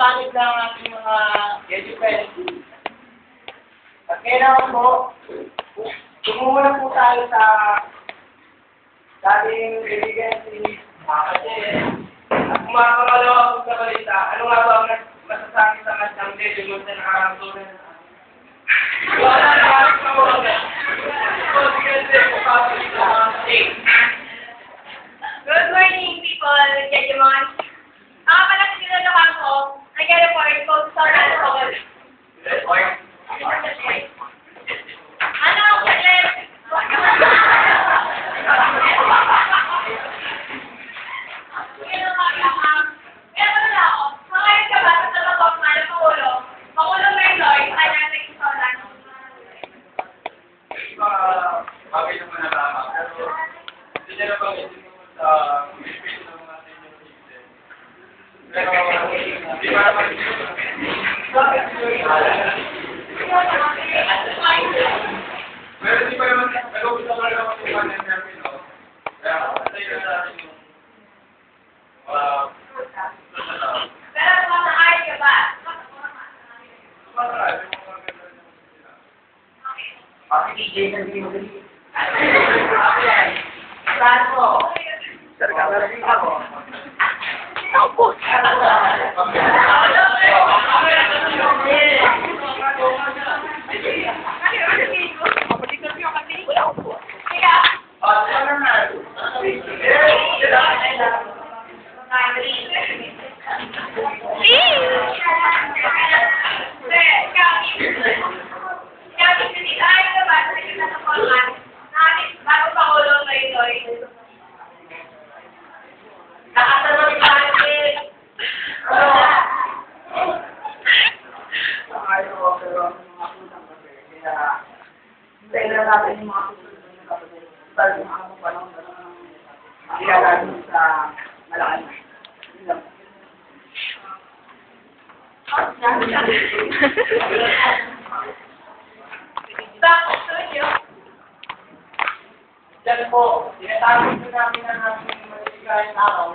pangit na ang ating mga educated. At kailangan po, tumuna po tayo sa dating kaibigan si Kasi at kung makakalawa po sa balita, ano nga ba ang masasabi sa kanyang delimot na nakakasunan na wala na halos na wala. Good morning, people. Jejemon. Pala sa sinulungan ko, nag-report ko sa Ransom. Ano ang ulit? Meron na ako. Ngayon ka ba sa labang na Pangulo? Pangulo Merloy, kanya nag-isalan. Bagay naman na tama. Pero hindi niya na bang isip mo sa Pilipino ng mga senior citizen. Pero hindi pa naman pero hindi pa naman nag-upisa pa rin naman yung panel namin, no? Kaya sa'yo na natin yung Pero masakay ka ba? sumasarap yung mga ganda ng sila. Bakit DJ na hindi saan po? Sir, kamarating ako. Ako. Kailan natin yung mga susunod na kapatid. Dahil yung mga panahon na ilalagay sa Malacan. Yun lang. Diyan po, tinatawag po namin ang ating maligayang araw.